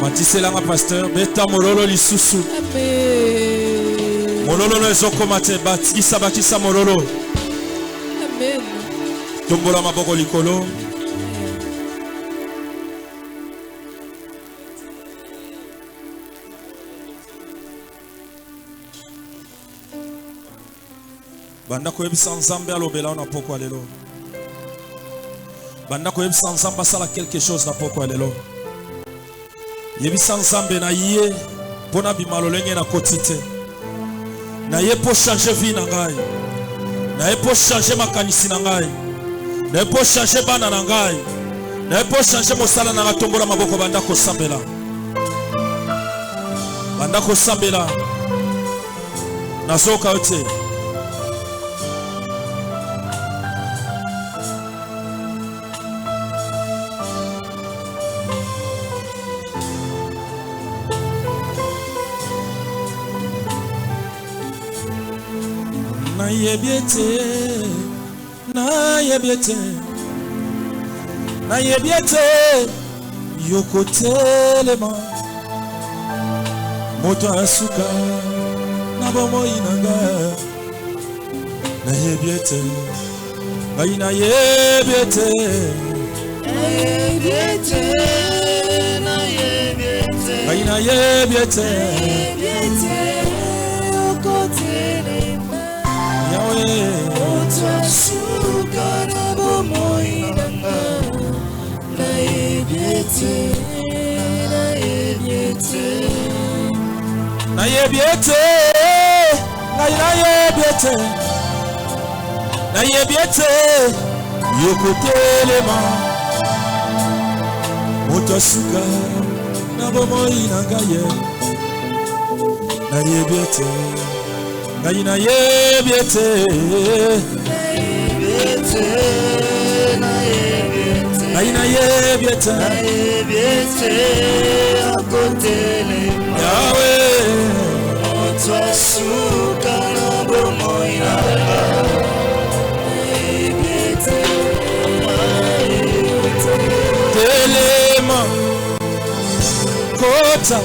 Matiselanga pasteur beta mololo lisusu. Amen. Mololo ezokomate batikisa bakisa mololo. Amen. Tombola maboko likolo. Banda koyebisa nzambe alobela na poko lelo. Banda koyebisa nzambe asala quelque chose na poko lelo. Yebisa nzambe na ye pona bimalo lenge na kotite. Na ye po changer vie na ngai. Na ye po changer makanisi na ngai. Na ye po changer bana na ngai. Na ye po changer mosala na tombola maboko banda ko sambela. Banda ko sambela. Na soka ote. Na yebiete yokotelema moto asuka na bomo inanga na yebiete na yebiete na yebiete yokotelema moto suka na bomo inanga ye na yebiete na yebiete Yahweh moto suka na bomo inanga telema kota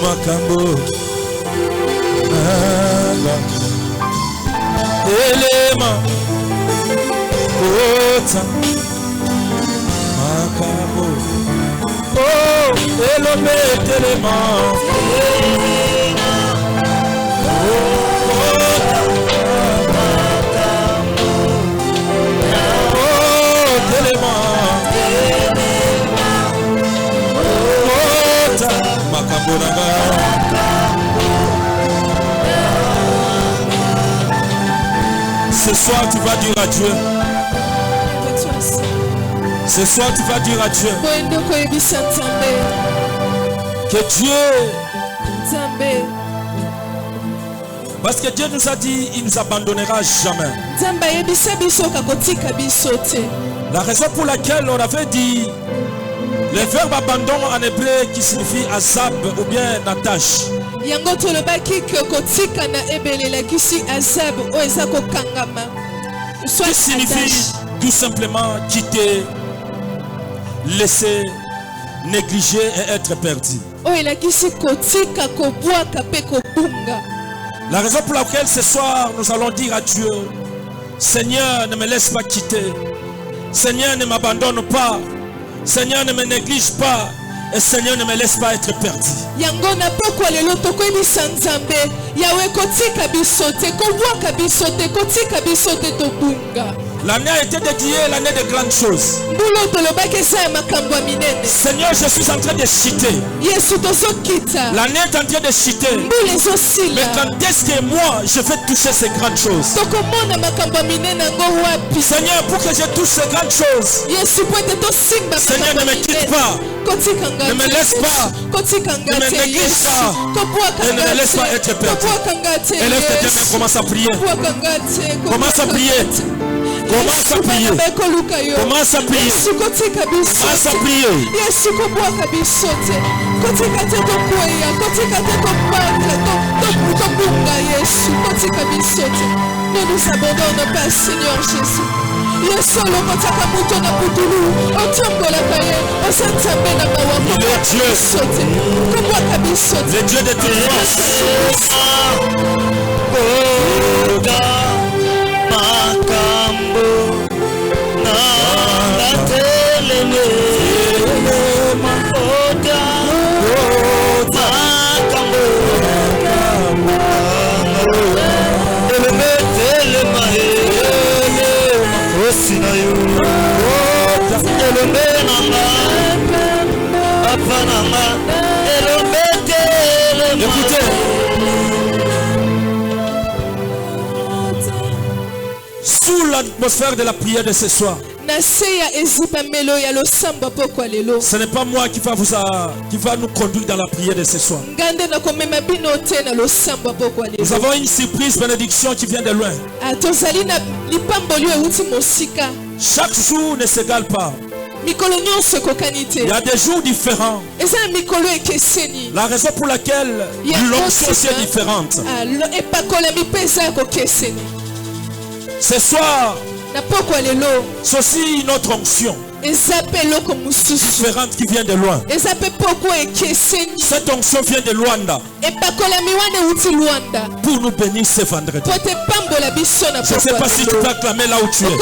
makambo anga telema kota makambo oh elome telema Ce soir tu vas dire à Dieu. Ce soir tu vas dire à Dieu que Dieu, parce que Dieu nous a dit il nous abandonnera jamais. La raison pour laquelle on avait dit le verbe abandon en hébreu qui signifie azab ou bien natache. Qui signifie tout simplement quitter, laisser, négliger et être perdu. La raison pour laquelle ce soir nous allons dire à Dieu, Seigneur, ne me laisse pas quitter. Seigneur, ne m'abandonne pas. Seigneur, ne me néglige pas. Et Seigneur, ne me laisse pas être perdu. L'année a été dédiée l'année de grandes choses. Seigneur, je suis en train de chuter. L'année est en train de chuter. Mais quand est-ce que moi je vais toucher ces grandes choses? Seigneur, pour que je touche ces grandes choses, Seigneur, ne me quitte pas. Ne me laisse pas. Ne me néglige pas. Et ne me laisse pas être perdu. Élève tes deux mains, commence à prier. Commence à prier. Commence à prier. Commence à prier. Commence à prier. Ne nous abandonne pas, Seigneur Jésus. Yesu lokotaka muto na putulu otombola kaye Le Dieu de toute force. Écoutez, sous l'atmosphère de la prière de ce soir, ce n'est pas moi qui va nous conduire dans la prière de ce soir. Nous avons une surprise bénédiction qui vient de loin. Chaque jour ne s'égale pas. Il y a des jours différents. La raison pour laquelle l'onction est différente. Ce soir, c'est aussi une autre onction différente qui vient de loin. Cette onction vient de Luanda pour nous bénir ce vendredi. Je ne sais pas si tu peux acclamer là où tu es.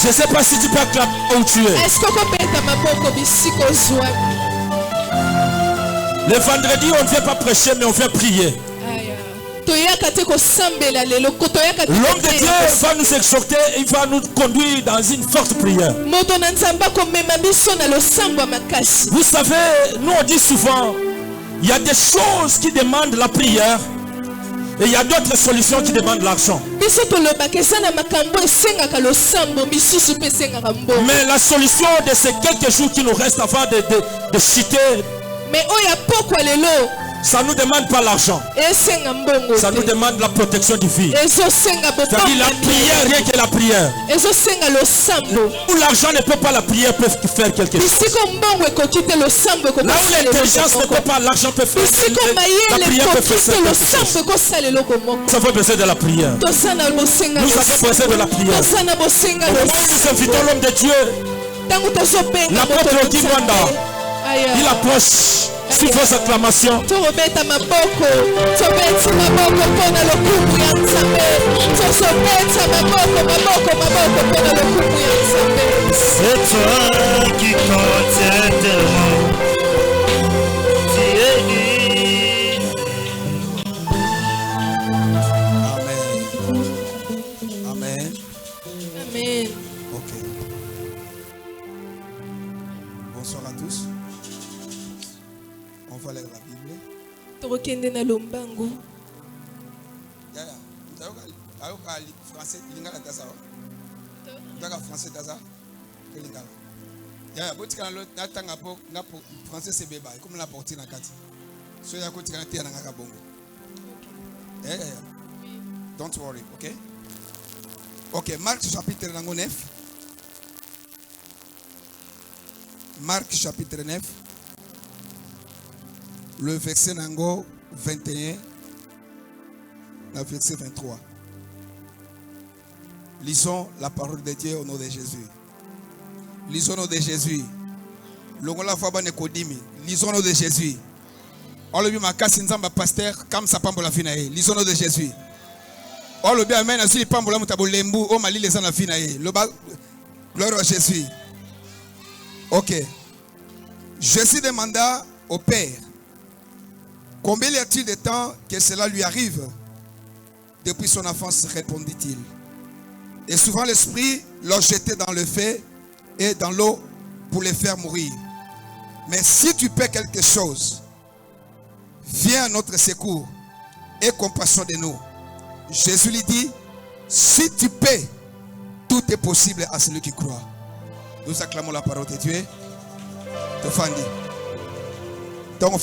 Je ne sais pas si tu peux acclamer là où tu es. Le vendredi, on ne vient pas prêcher, mais on vient prier. L'homme de Dieu va nous exhorter, il va nous conduire dans une forte prière. Vous savez, nous on dit souvent, il y a des choses qui demandent la prière et il y a d'autres solutions qui demandent l'argent. Mais la solution de ces quelques jours qui nous restent avant de chuter, ça ne nous demande pas l'argent. Ça nous demande la protection divine. C'est-à-dire la prière, rien que la prière. Où l'argent ne peut pas, la prière peut faire quelque chose. Là où l'intelligence ne peut pas, l'argent peut faire. La prière peut faire quelque chose. Nous avons besoin de la prière. Nous avons besoin de la prière. Au moment où nous invitons l'homme de Dieu, l'apôtre Ogi Mwanda, il approche. Sous vos acclamations. C'est toi qui contiens tellement. Amen. Amen. Amen. Ok. Bonsoir à tous. On va lire la Bible. Français, lingala taza. Daga français taza. Lingala. Ya botika lo natanga po na français c'est beba comme la portée na kati. So ya ko tika tia na ngaka bongo. Don't worry, okay? OK, Marc chapitre 9. Marc chapitre 9. Le verset 21, le verset 23. Lisons la parole de Dieu au nom de Jésus. Lisons au nom de Jésus. Lisons au nom de Jésus. Lisons au nom de Jésus. Gloire à Jésus. OK. Jésus demanda au Père, combien y a-t-il de temps que cela lui arrive? Depuis son enfance, répondit-il. Et souvent l'esprit l'a jeté dans le feu et dans l'eau pour les faire mourir. Mais si tu paies quelque chose, viens à notre secours et compassion de nous. Jésus lui dit, si tu paies, tout est possible à celui qui croit. Nous acclamons la parole de Dieu. Tofandi. Donc,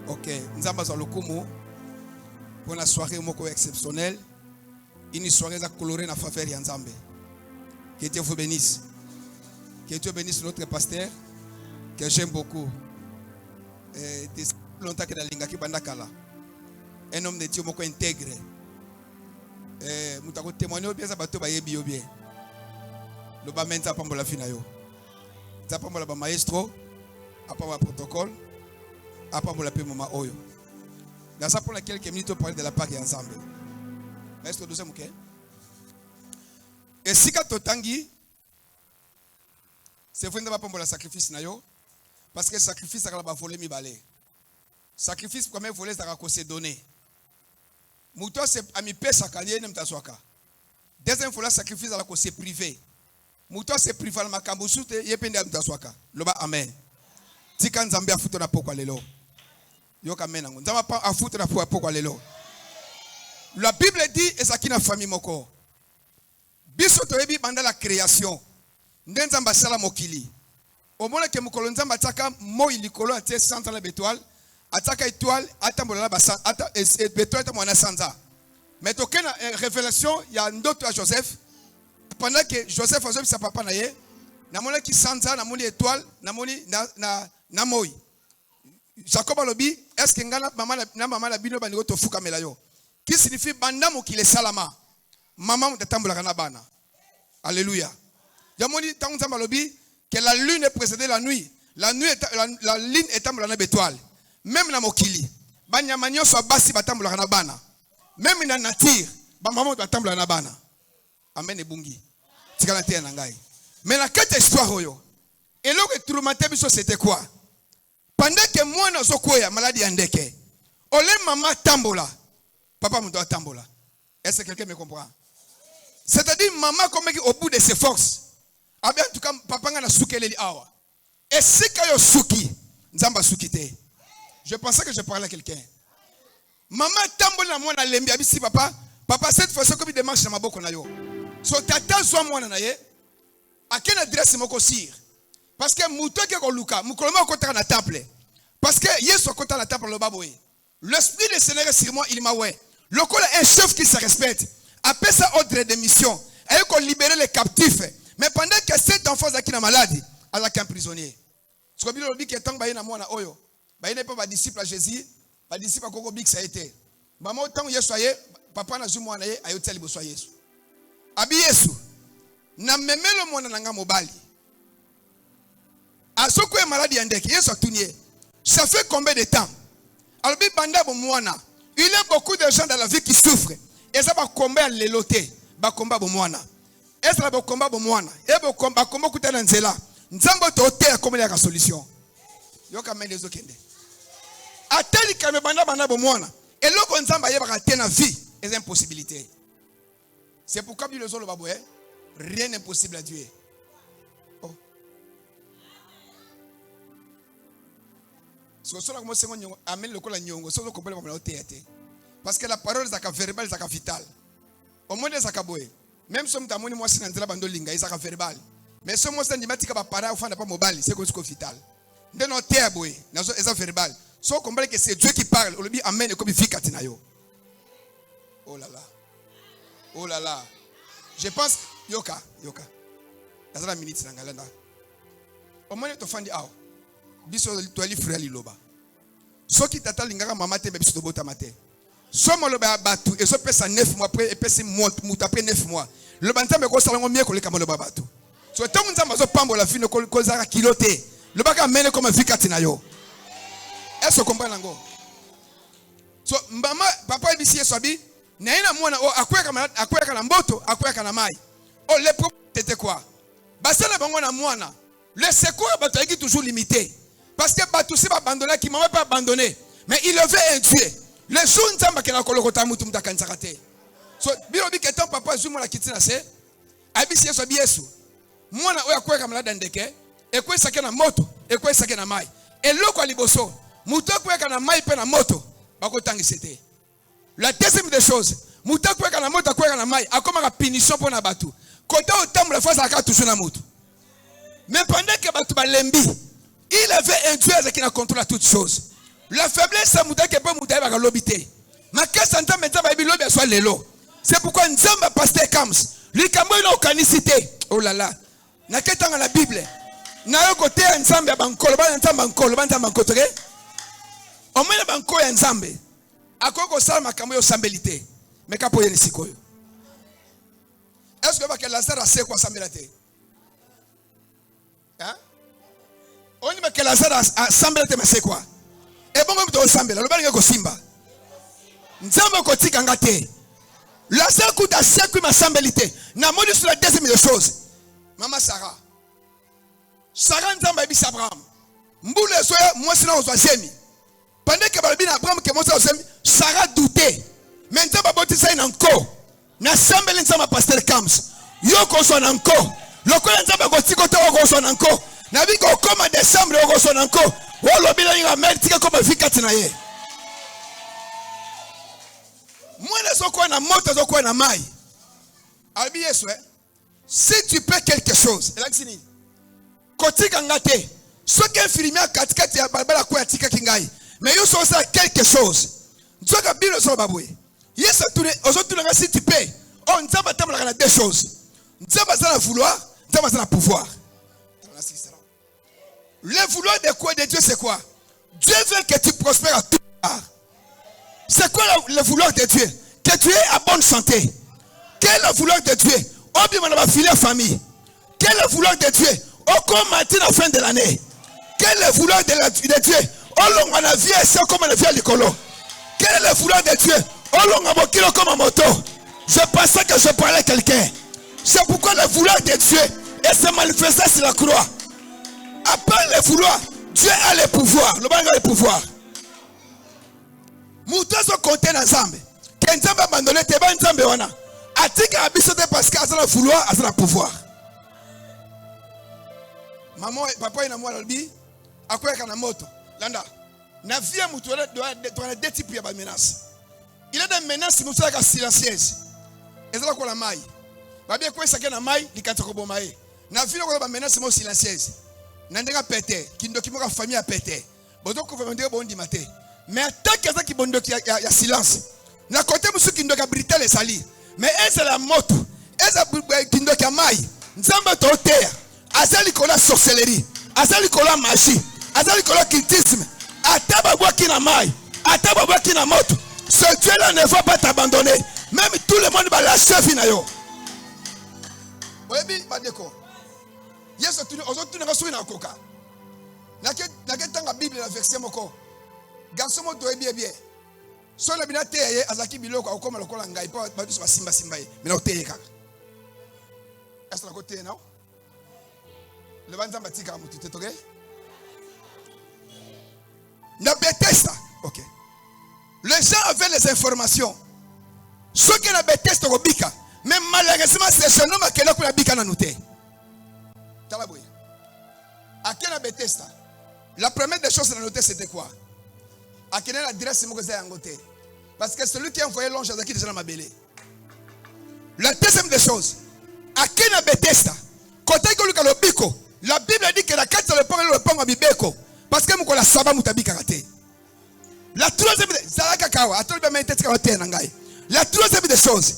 ok, nous avons le coup pour la soirée exceptionnelle. Une soirée colorée dans la faveur de Nzambe. Que Dieu vous bénisse. Que Dieu bénisse notre pasteur, que j'aime beaucoup. Longtemps que Lingaki Bandakala. Un homme de Dieu intègre. Mutako témoigner bien ça bateau ba yebi bien. Le ba menta pambola fina yo. Ça pambola ba maestro, apa ba protocole, apa pambola pe mama oyo. Dans ça pour quelques minutes on parler de la Pâque ensemble. Maestro douze muke. Et si ka totangi c'est vrai pas pambola sacrifice na yo parce que sacrifice ça va voler mi balé. Sacrifice comme voler ça va se donner. Mouto c'est ami pesa kalié nem taswaka. Deuxième fois sacrifice à la cause privé. Mouto c'est privé la makambo soute yepende am taswaka. Loba amen. Tika nzambe afuto na pokwa lelo. Yo amen ngo. Nzamba pa afuto na pokwa lelo. La Bible dit ezakina famille moko. Biso to yebi banda la création. Ndenzamba sala mokili. Omona ke mukolo nzamba taka mo ilikolo ate centre la étoile. Ataka étoile, atambola la basa, étoile tamona sanza. Mais toke na révélation, il y a d'autres à Joseph. Pendant que Joseph a sa papa naye, namona ki sanza, namoni étoile, namoni na moi. Jacob alobi, est-ce que ngana mama la bino baniko to fuka melayo? Qui signifie bandamo qui les salama. Maman de tambola kana bana. Alléluia. Yamoni tanza malobi que la lune est précédée la nuit. La lune est tambola na étoile. Même na mokili banyama nyonso basi batambola na bana même na nature ba maman batambola na bana amen ebungi tikala te na ngai mais la quête histoire oyo eloko traumatisé biso c'était quoi pendant que moi na zokoya maladie ya ndeke ole mama tambola papa muto atambola est-ce que quelqu'un me comprend c'est-à-dire maman comme au bout de ses forces en tout cas papa nga na sukeleli awa et si kayo suki nzamba sukite. Je pensais que je parlais à quelqu'un. Maman tambola na mwana lembi abisi papa cette fois comme il démarche na maboko na yo. So tata zo mwana na ye akena adresse moko sir. Parce que muto ke ko luka mukoloma ko taka na temple. Parce que Yesu ko taka na temple lo baboye. L'esprit de Seigneur sur moi il m'a ouais. Lokola un chef qui se respecte appelle ça ordre de mission. Et ko libérer les captifs. Mais pendant que cet enfant qui na maladie, ala qu'un prisonnier. Ce que bilo lobi ke tang ba na mwana oyo. Il n'est pas disciple à Jésus, pas disciple à Koko Big ça a été. Maman tant Yesu aye, papa na zumo na ye ayoteli bo Yesu. Abi Yesu. Na memelo mwana nanga mobali. Asoko e maladie andeki Yesu atunye. Ça fait combien de temps? Alors bi banda bo mwana. Il y a beaucoup de gens dans la vie qui souffrent. Et ça va combat leloté, ba combat bo mwana. Et ça va combat bo mwana. Et bo combat combat kutana nzela. Nzambo to te comme la solution. Yo kamende zokende. Ateli kame banda bo mwana. Et loko nzamba yeba te na vie, est impossibilité. C'est pourquoi Bible le babo rien n'est impossible à Dieu. Oh. So so comme c'est mon amen le kola nyongo, so ko bele ba tete. Parce que la parole zaka verbal zaka vital. Au moins zaka boye. Même si mtamoni moi sina nzela bando linga zaka verbal. Mais si moi c'est ndimatika ba para ofanda pas mobile, c'est ko vital. Ndeno te boye, nazo eza verbal. So comprendre que c'est Dieu qui parle. On lui dit amen et comme il vit katinayo. Oh là là. Oh là là. Je pense yoka. Dans la minute nangalanda. Au moins to fandi aw. Biso to ali frère liloba. So ki tata lingaka mama te biso to bota mate. So mo loba batu et so pesa 9 mois après et pesa muta après 9 mois. Le bantambe ko salango mie ko le kamolo batu. So tangu nzamba zo pambo la fine ko zaka kilote. Le baka mene comme vit katinayo. Est-ce que vous comprenez? So mama papa ebisi Yesu abi na ina mwana o akweka na mboto akweka na mai. Oh le problème c'était quoi? Basala bango na mwana. Le secours bato est toujours limité. Parce que bato si ba abandonner qui m'a pas abandonné. Mais il avait un Dieu. Le jour nzamba ke na kolokota mutu mutakanisa te. So biro bi ketan papa zumo la kitina se. Abisi Yesu abi Yesu. Mwana o akweka malada ndeke. Ekwesa ke na moto, ekwesa ke na mai. Eloko aliboso. Muto kweka na mai pe na moto bako tangisete. La deuxième des choses, muto kweka na moto kweka na mai akoma ka punition pour na batu. Kota otam la fois aka toujours na moto. Mais pendant que batu balembi, il avait un Dieu qui a contrôlé toutes choses. La faiblesse c'est muto ke pe muto ba lobité. Ma kesa nta meta ba bi lobi soit lelo. C'est pourquoi nzamba pasteur Kams, lui kambo ina okanicité. Oh là là. Na ketanga la Bible. Na yo côté nzamba ya bankolo ba nzamba bankolo ba nzamba bankolo. Au moins banko ya nzambe akoko sala makambo yo sambelité mais kapo yele sikoyo Est-ce que que Lazare a sait quoi sambela te? Hein? On dit que Lazare a sambela te mais c'est quoi? Et bon même to sambela, le bali ko simba. Nzamba ko tikanga te. Lazare kuta seku ma sambelité. Na moni sur la deuxième des choses. Maman Sarah. Sarah nzamba bi Abraham. Mboule soya moi sina ozwazemi. Pendant que Balbina Abraham que moi ozwazemi, Sarah doutait. Mais nzamba botisa ina encore. Na sambeli nzamba pasteur Kams. Yo ko so nanko. Lokola nzamba ko tiko to ko so nanko. Na bi ko koma décembre ko so nanko. Wo lobila nga mertika ko ba fikati na ye. Mwana soko na moto soko na mai. Albi Yesu si tu peux quelque chose. Elaxini. Kotika ngate. Ce qui est infirmier katikati ya balbala ko yatika kingai. Mais yo so ça quelque chose. Nzoka bino so babwe. Yes, aujourd'hui, si tu peux, on ne va pas deux choses. Nous va vouloir, nous va pouvoir. Le vouloir de quoi de Dieu, c'est quoi? Dieu veut que tu prospères à tout part. C'est quoi le vouloir de Dieu? Que tu aies à bonne santé. Quel est le vouloir de Dieu? Oh bien, on va filer la famille. Quel est le vouloir de Dieu? Oh, comme matin à la fin de l'année. Quel est le vouloir de Dieu? Oh, on a vu et c'est comme on a vu à l'écolo. Quel est le vouloir de Dieu? Je pensais que je parlais à quelqu'un. C'est pourquoi le vouloir de Dieu et se manifester sur la croix. Après le vouloir, Dieu a le pouvoir. Le banga a le pouvoir. Moutou so compter dans Zambé. Quand Zambé abandonné, t'es pas Zambé wana. Atika abisote parce qu'il a le vouloir, il a le pouvoir. Maman, papa ina mwa lbi. Akoya kana moto. Landa. Na via moutou doit deux types de menaces. Il y a des menaces qui sont silencieuses. Et c'est là qu'on a maille. Babia quoi ça na maille, li katoko bomae. Na vile ko ba menace mo silencieuse. Na ndeka pété, ki ndoki mo ka famille a pété. Bodo ko vendre bon di maté. Mais tant que ça qui bondo ki ya silence. Na côté musu ki ndoka briter les sali. Mais c'est la moto. Eza ki ndoka maille. Nzamba to terre. Azali kola sorcellerie. Azali kola magie. Azali kola cultisme. Ataba bwa ki na maille. Ataba bwa ki na moto. Ce Dieu-là ne va pas t'abandonner. Même tout le monde va lâcher finalement. Oui, badeko. Yes, aujourd'hui nous sommes en coca. N'aquelle tant la Bible la verset moko. Garçon moto est bien. Soit la binate est azaki biloko au comme le kolanga il pas tout sur simba. Mais non teye kaka. Est-ce que la côté non? Le banza batika mutu te toke. Na betesta. OK. Les gens avaient les informations. Ceux qui n'avaient pas testé au bika, mais malheureusement, c'est ce nom qui est là bika na noté. Talaboui. À qui n'avait testé? La première des choses à noter, c'était quoi? À qui n'a l'adresse de Mogoza Yangote? Parce que celui qui a envoyé l'ange à qui déjà m'a belé. La deuxième des choses, à qui n'avait testé? Quand il y a le biko, la Bible dit que la carte le pont à bibeko. Parce que moi la saba mutabika raté. La troisième des choses,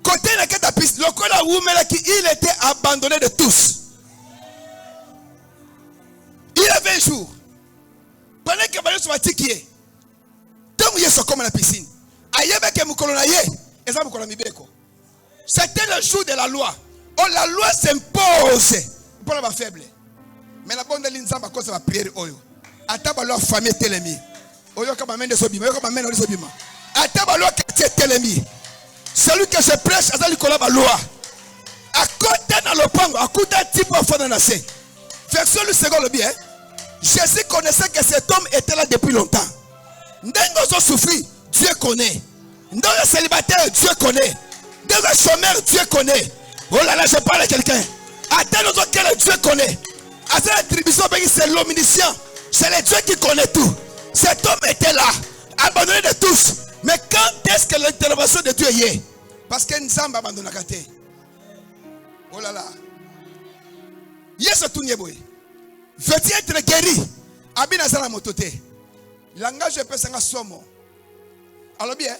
côté la catapiste, il était abandonné de tous. Il avait un jour, pendant que Balou soit tiquié, tant qu'il est comme la piscine, c'était le jour de la loi. Oh, la loi s'impose pour la faible. Mais la bonne ligne, ça va cause de la prière. Attends, leur famille télémie. Celui que je prêche à la loi. À côté dans le pango, à côté d'un type de fondation. Verset le second le bien. Jésus connaissait que cet homme était là depuis longtemps. N'engo souffrir, Dieu connaît. N'engo célibataire, Dieu connaît. N'engo chômeur, Dieu connaît. Oh là là, je parle à quelqu'un. Attends nous autres, Dieu connaît. À cette attribution, c'est l'omniscient. C'est le Dieu qui connaît tout. Cet homme était là, abandonné de tous. Mais quand est-ce que l'intervention de Dieu y est? Parce que nous sommes abandonnés à côté. Oh là là. Yes, tout n'est pas. Veux-tu être guéri? Abina zala motote. Langage de personne à somo. Alors bien,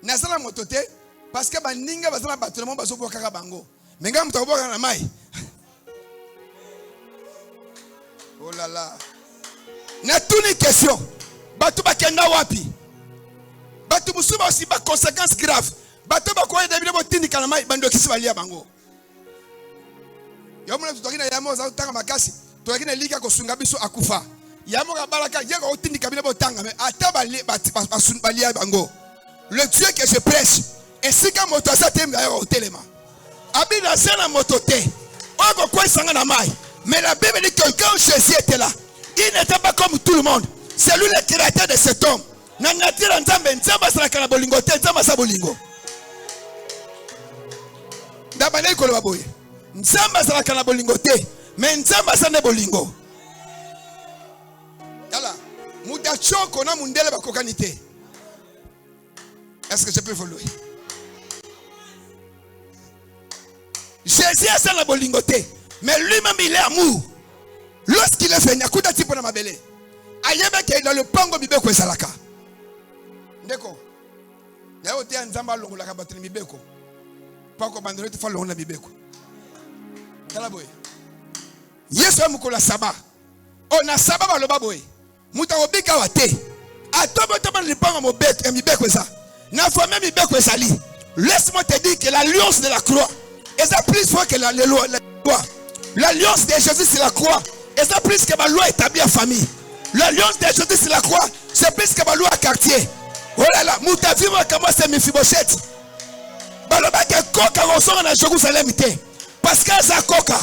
nazala motote parce que baninga bazala bâtiment bazoko kaka bango. Mais ngam to boka na mai. Oh là là. Na toute une question. Batu bakenda wapi? Batu musuba aussi ba conséquences graves. Batu ba ko eda bino tindika na mai bando kisi balia bango. Yamona tutokina yamo za tanga makasi. Tokina lika ko sunga biso akufa. Yamo ka balaka yego otindi kabila botanga mais ataba balia bango. Le Dieu que je prêche et si ka moto sa tembe ayo hotelema. Abina sena moto te. Oko kwa sanga na mai. Mais la Bible dit que quand Jésus était là, il n'était pas comme tout le monde. C'est lui le créateur de cet homme. Nangatira nzambe nzamba sala kana bolingo te nzamba sa bolingo. Dabane ko loba boye. Nzamba sala kana bolingo te, mais nzamba sa ne bolingo. Yala, muda choko na mundele ba kokanité. Est-ce que je peux vous louer? Jésus a sa la bolingo te, mais lui-même il est amour. Lorsqu'il est fait nyakuta tipo na mabele. Ayebe ke dans le pango bibeko esalaka. Ndeko. Ya ote nzamba longola ka batini bibeko. Pako bandolo te fa longola bibeko. Tala boy. Yesu amukola saba. Ona saba ba loba boy. Muta obika wate. Atobo toba le pango mobeko e mibeko esa. Na fa même mibeko esali. Laisse-moi te dire que l'alliance de la croix est plus fort que la loi. L'alliance de Jésus c'est la croix. Et plus que ma loi établie en famille. L'alliance de Jésus c'est la croix. C'est plus que ma loi à quartier. Oh là là, Moutavi moi comment c'est Mephibosheth. Baloba ke koka ressort na Jérusalem té. Parce que ça koka.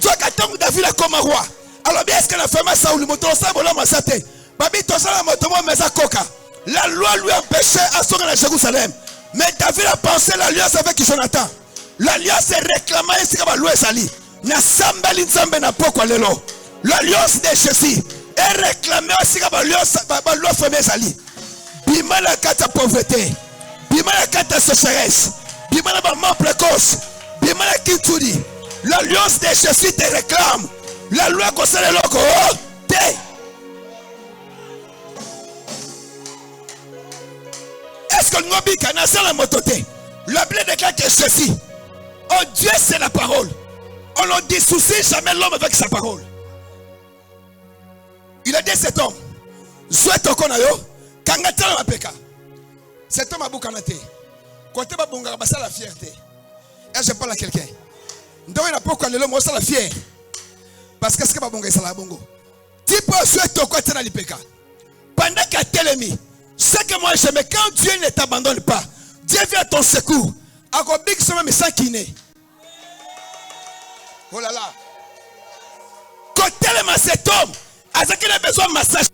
Toi quand David a comme roi. Alors bien est-ce que la femme a Saoul moto ça bola masate. Babi to ça la moto moi mais ça koka. La loi lui empêchait à sortir à Jérusalem. Mais David a pensé l'alliance avec Jonathan. L'alliance est réclamée ici que la loi est salie. Na sambali nzambe na poko lelo. L'alliance de Jésus est réclamée aussi que la loi famille sali. Bima la kata pauvreté. Bima la kata sécheresse. Bima la mort précoce. Bima la kitudi. L'alliance de Jésus te réclame. La loi concerne le loko. Est-ce que nous avons canasé la mototé? La Bible déclare que Jésus, oh Dieu c'est la parole. On ne dissocie jamais l'homme avec sa parole. Il a dit cet homme, Zouet Okonayo, Kangatala Mapeka. Cet homme a boucanate. Côté Babunga, c'est la fierté. Et je parle à quelqu'un. Donc il n'a pas pourquoi l'homme est la fier. Parce que ce que Babunga est la bongo. Tu peux Zouet Okotana Lipeka. Pendant qu'à Télémi, ce que moi j'aime, quand Dieu ne t'abandonne pas, Dieu vient à ton secours. Encore big semaine, mais sans kiné. Oh là là. Quand tellement cet homme, à qu'il a besoin de massage,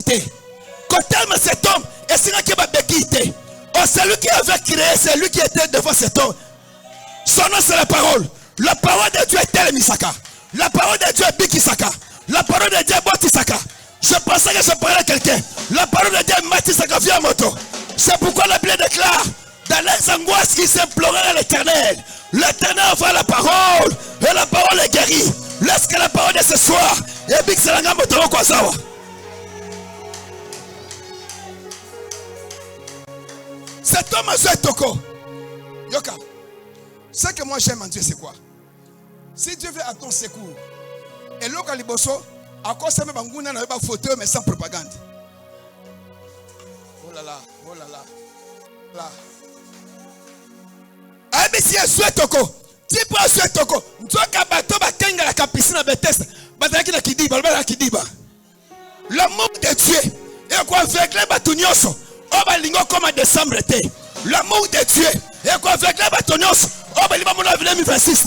quand tellement cet homme, et c'est là qu'il va béquiller. Oh, c'est lui qui avait créé, c'est lui qui était devant cet homme. Son nom c'est la parole. La parole de Dieu est telle Misaka. La parole de Dieu est Bikisaka. La parole de Dieu est Botisaka. Je pensais que je parlais à quelqu'un. La parole de Dieu est Matisaka via moto. C'est pourquoi la Bible déclare dans les angoisses qui s'imploraient à l'éternel. L'éternel envoie la parole et la parole est guérie. Laisse que la parole de ce soir et big salanga motoro kwa sawa. Cet homme a joué toko. Yoka. Ce que moi j'aime en Dieu c'est quoi? Si Dieu veut à ton secours et l'autre liboso à cause de banguna na ba photo mais sans propagande. Oh là là, oh là là. Là. Ah mais si joué toko. Tu peux jouer toko. Toi kabato ba kenga la piscine Bethesda. Bazaki na kidiba, ba kidiba. L'amour de Dieu et quoi avec les batunyoso. Oh ba lingo comme décembre été. L'amour de Dieu et quoi avec les batunyoso. Oh ba liba mon avenir 2026.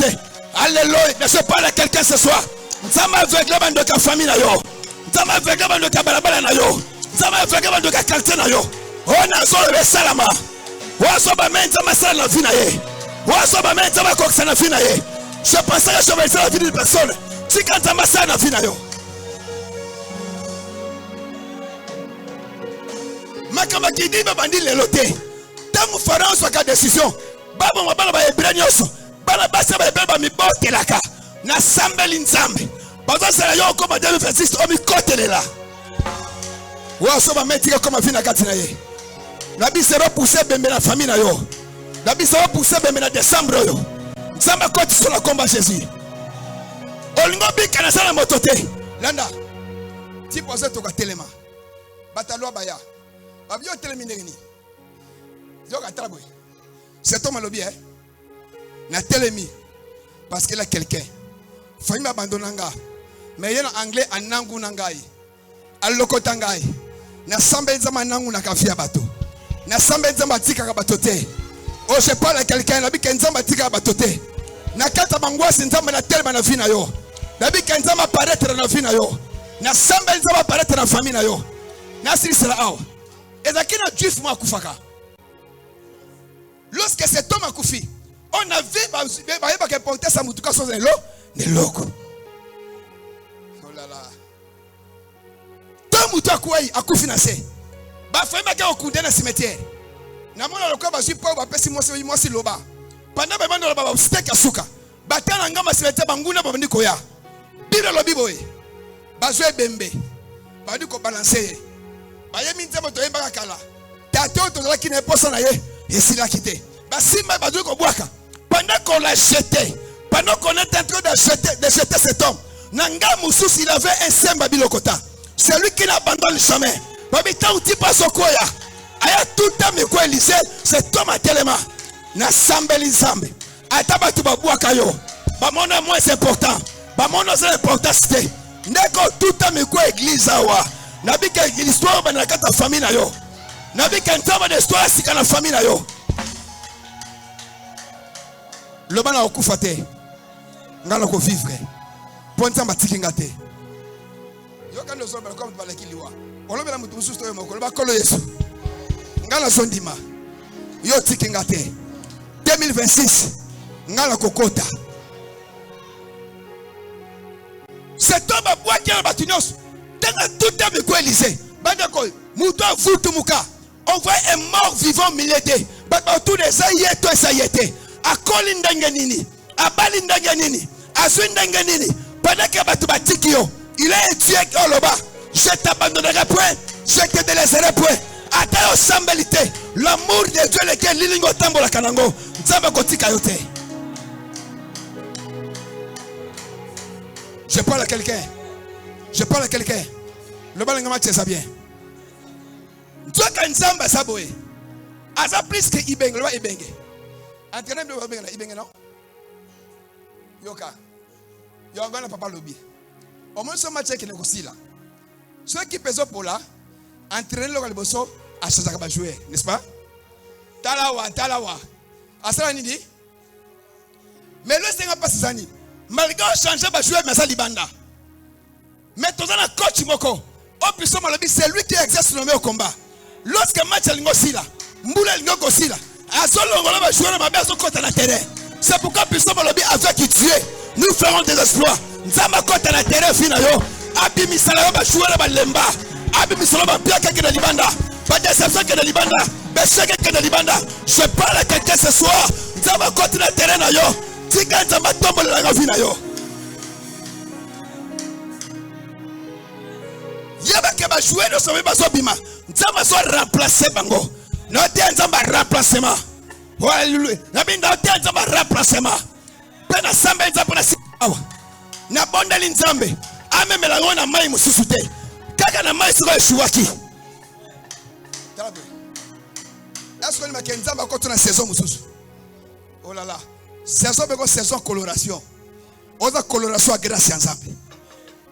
Alléluia. Je parle à quelqu'un ce soir. Nzama avec les bandes de famille na yo. Nzama avec les bandes de balabala na yo. Nzama avec les bandes de quartier na yo. Oh na so le salama. Oh so ba men nzama sala na vie na ye. Je pensais que je vais faire la vie d'une personne. Si quand tu m'as la vie, ma camarade bandi le loté. Tant que Pharaon soit la décision. Baba mabala ba ebranyoso. Bala basa ba ebeba mi bote laka. Na sambeli nzambe. Bazo sala yo comme 2026 o mi kote là. Wa so ba mettre comme vie na kati na ye. Na bi sera pousser bembe na famille na yo. La vie ça va pousser même en décembre. Ça m'a côté sur la combat Jésus. Olingo bi kanasa la motote. Landa. Ti poser to ka telema. Batalo baya. Babio telemi ndeni. Yoka traboy. C'est toi malobi hein. Na telemi parce qu'il a quelqu'un. famille abandonnanga. Mais en anglais anangu nangai. Alokota ngai. Na samba nzamba nangu na kafia bato. Na samba nzamba tika ka bato te. Oh, je parle à quelqu'un, la bika nzamba tika bato te. Na kata bangwasi nzamba na telma na vie na yo. La bika nzamba paraître na vie na yo. Na samba nzamba paraître na famille na yo. Na siri sera awa. Ezaki na juif mo akufaka. Lorsque cet homme a koufi, on a vu que porter sa mutuka sans un lot, ne loko. Oh là là. Tant mutuka kouai a koufi na se. Ba fema ke okunde na cimetière. Na mona lokwa ba ji pa ba pesi mo si loba. Pendant ba manda ba steak asuka. Ba tana ngama cimetière banguna ba ndiko ya. Bira lo biboy. Ba zo ebembe. Ba ndiko balancer. Ba yemi nzamo to yemba kala. Tato to la ki ne posa na ye. Et s'il a quitté, pendant qu'on l'a jeté, pendant qu'on est en train de jeter cet homme, Nanga Moussous, il avait un saint Babilokota. C'est lui qui n'abandonne jamais. Babita outi pas son koya. Aya tout le temps me quoi Élysée, cet homme a tellement. Na sambeli zambe. Ataba tu babua kayo. Bamona moins important. Bamona c'est important c'était. Neko tout le temps me quoi église awa. Nabika l'histoire banakata famille na yo. Nabi kantaba de histoire si kana famille na yo. Le bana okufate. Ngala ko vivre. Ponta matiki ngate. Yo kando so bana ko balaki liwa. Olobela mutu mususto yo moko ba kolo Yesu. Ngala sondima. Yo tiki ngate. 2026. Ngala kokota. Cet homme a boit qui batinos. Tanga tout à me ko Élysée. Banda ko mutu futu muka. On voit un mort vivant milité. Tout de ça y est, toi ça y était. A Kolindanganini, a Balindanganini, a Sundanganini. Pendant que Batubatikio, il est tué au loba. Je t'abandonnerai point, je te délaisserai point. À ta sambalité, l'amour de Dieu lequel Lilingo Tambola Kanango, Zabakoti Kayote. Je parle à quelqu'un. Je parle à quelqu'un. Le balangama tient ça bien. Toi quand Nzamba saboé, asa plus que ibenge, le ibenge. Entraîneur de ibenge, ibenge non? Yoka, yongana papa lobby. Au moins ce match qui négocie là. Ceux qui pèsent pour là, entraîneur le bosso, à ce que va jouer, n'est-ce pas? Talawa. Asa nini? Mais le Seigneur passe ses années. Malgré changer va jouer mais ça libanda. Mais tout ça na coach moko. Au plus c'est lui qui exerce le meilleur combat. Lorsque match est ngosila, mbula ngosila, azolo ngola ba jouer ma base côté na terrain. C'est pourquoi puissant le bi avec qui tuer, nous ferons des exploits. Nzamba côté na terrain fina yo, abi misala ba jouer ba lemba, abi misala ba bien que de libanda, pas déception que de libanda, mais c'est que de libanda. Je parle à quelqu'un ce soir, nzamba côté na terrain na yo, tika nzamba tombe la fina yo. Yaba ke ba jouer no so ba so bima. Nzamba so remplacer bango. No te nzamba remplacement. Hallelujah. Na binda te nzamba remplacement. Pena samba nzamba na siawa. Na bonda li nzambe. Ame melango na mai mususu te. Kaka na mai siko shuwaki. Tabe. Est-ce que ni nzamba ko tuna saison mususu? Oh là là. Saison beko saison coloration. Oza coloration a grâce à nzambe.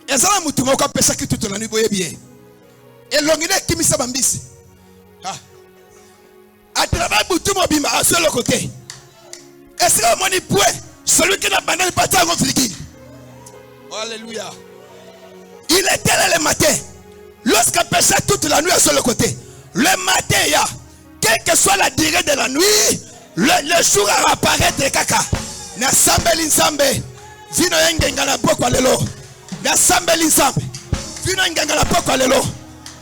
Ezala mutu moko pesa ki toute la nuit boye bien. Et l'ongine qui mi sabambisi. Ah. À travers mutu mobima à seul côté. Est-ce que moni point celui qui n'a abandonné pas ta conflit. Alléluia. Il était là le matin. Lorsqu'il pêchait toute la nuit à seul côté. Le matin il y a quelle que soit la durée de la nuit, le jour va apparaître caca. Na sambeli nsambe. Vino yengenga na boko lelo. Na sambeli nsambe. Vino yengenga na boko lelo.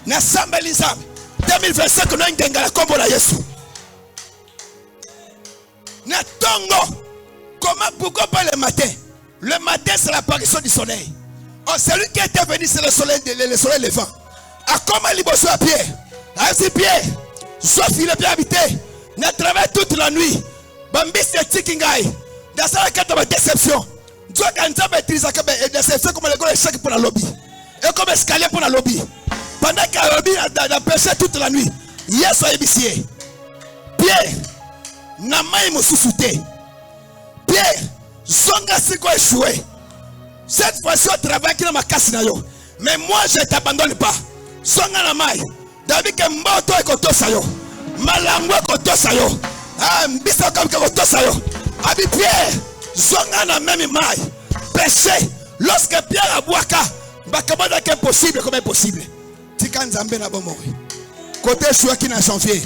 Na sambeli nsambe. 2025 no yengenga na kombo la Yesu. Na tongo. Comment pourquoi pas le matin? Le matin c'est l'apparition du soleil. Oh, celui qui était venu c'est le soleil levant. A comment liboso à pied? À ses pieds. Sauf il est bien habité. Na travaille toute la nuit. Bambi c'est tikingai. Dans sa carte de déception. Dieu quand ça maîtrise ça comme déception comme le gros échec pour la lobby. Et comme escalier pour la lobby. Pendant que la lobby a pêché toute la nuit. Hier soir ébicier. Pierre. Na mai mo susute. Pierre. Zonga siko échoué. Cette fois-ci, au travail qui n'a ma casse. Mais moi, je ne t'abandonne pas. Songa na mai. David que mboto e koto sayo. Malangwe koto sayo. Ah, mbisa comme koto sayo. Abi Pierre, songa na même mai. Péché. Lorsque Pierre a boaka, bakamada que possible comme impossible. Tika nzambe na bomo. Côté choix qui na janvier.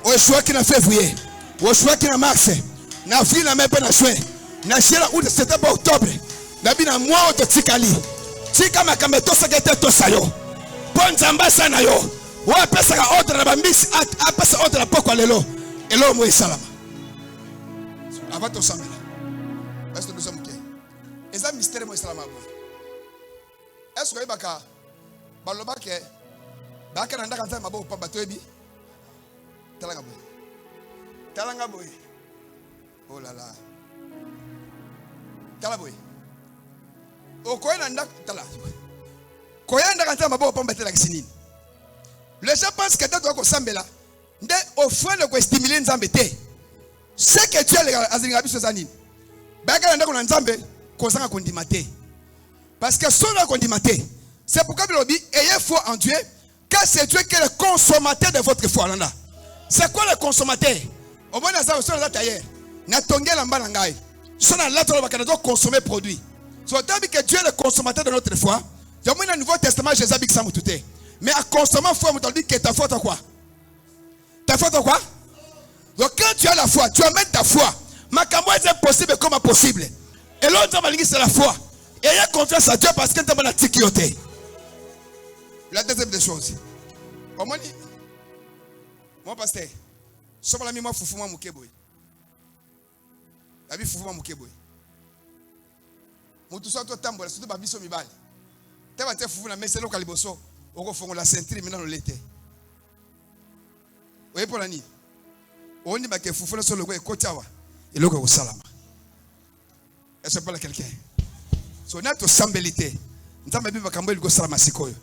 Au choix qui na février. Au choix qui na mars. Na avril na même pas na juin. Na juillet août septembre octobre. Dabi na mois ototikali. Tika makameto sagete to sayo. Bon zamba sana yo. Wa pesa ka ordre na bambisi a pesa ordre na poko lelo. Elo mo salama. Abato samela. Est-ce que nous sommes OK? Est-ce un mystère mo salama bo? Est-ce que baka baloba ke baka na ndaka nzama bo pa bato ebi? Talanga bo. Talanga bo. Oh là là. Talaboy. Okoyena ndaka tala. Koyenda quand ma bo pombe tela kisinini. Les gens pensent que tu dois kosambela. Nde offre le ko stimuler nzambe te. Ce que tu as les azinga biso zanini. Baka ndako na nzambe kozanga kondimate. Parce que son kondimate. C'est pourquoi Bilobi ayez foi en Dieu, car c'est Dieu qui est le consommateur de votre foi. C'est quoi le consommateur? Au moins dans ça on tailleur. Na tongela mbala ngai. Sona la tolo bakana do consommer produit. So tant que Dieu est le consommateur de notre foi. Dans le Nouveau Testament, Jésus a dit que ça m'a tout. Mais à consommer foi, on dit que ta foi, t'as quoi? Ta foi, t'as quoi? Donc quand tu as la foi, tu amènes ta foi. Ma camoise est impossible comme impossible. Et l'autre, c'est la foi. Et il y a confiance à Dieu parce que tu as la tikioté. La deuxième des choses. Comment dit? Mon pasteur, je suis là, moi, Foufouma Moukeboy. La vie Foufouma Moukeboy. Mon tout ça, toi, tambour, surtout Babiso Mibali. Tu vas te Foufouna, mais c'est le caliboso. On fait la ceinture, maintenant, l'été. Vous voyez pour la nuit? On dit que Foufouna sur le goût et Kotawa. Et le goût au salama. Est-ce que pas quelqu'un? Si on a tout sambelité, nous avons bien camber le goût salama sikoyo.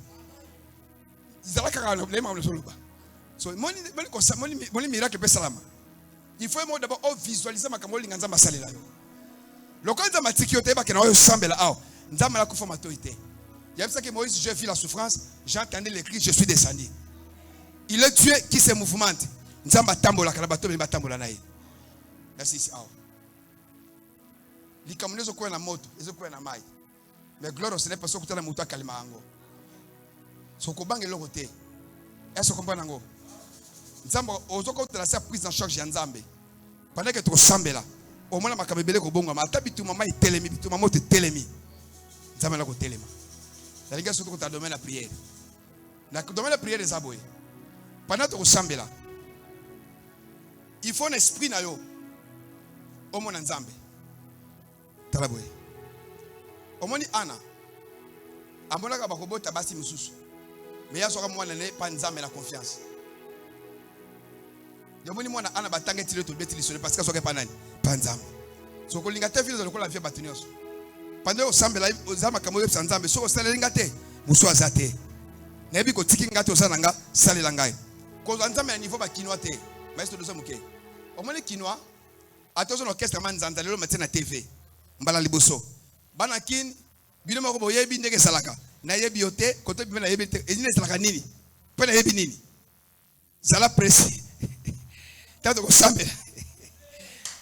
Ils allaient carrément les membres sur le bas. So, mon miracle peut salama. Il faut d'abord visualiser ma camole l'inganza masalé là. Le quand nous avons tikioté, bah que nous avons sambela ah, nous avons la conforme autorité. Il y a pour ça que Moïse, j'ai vu la souffrance, j'entendais les cris, je suis descendu. Il est Dieu qui se mouvemente. Nous avons tambola, kalabato, mais tambola naï. Merci ici ah. Les camelots sont quoi na moto, ils sont quoi na maille. Mais gloire, ce n'est pas ce que tu as la moto à Kalimango. Ce qu'on bang est le côté. Est-ce que vous comprenez ngo? Nous avons aujourd'hui la prise en charge de Nzambe. Pendant que tu ressembles là, au moins la makabele ko bongo, ma tabitu maman est télémi, bitu maman est télémi. Nzambe la ko téléma. La gars surtout dans le domaine de la prière. Dans le domaine de la prière des aboyés. Pendant que tu ressembles là, il faut un esprit na yo. Au moins Nzambe. Talaboye. Au moins Anna. Amona ka bakobo tabasi mususu. Mais ya soka mwana ne pa Nzambe la confiance. Yomoni mwana Anna batanga tilo to beti lisole parce que soka pa nani? Pa Nzambe. So ko linga te filo zo ko la vie batunyoso. Pendant ensemble là ozama kamo yebisa Nzambe so ko sala linga te muso azate. Na yebi ko tiki ngate osana nga sala langai. Ko Nzambe na niveau ba kinwa te. Maestro dozo muke. Omoni kinwa attention l'orchestre man Nzanda lelo matin na TV. Mbala liboso. Bana kin bino mako boyebi ndenge salaka. Na yebi yote koto bi na yebi te ezine salaka nini? Pe na yebi nini? Zala presi. Tato ko sambe.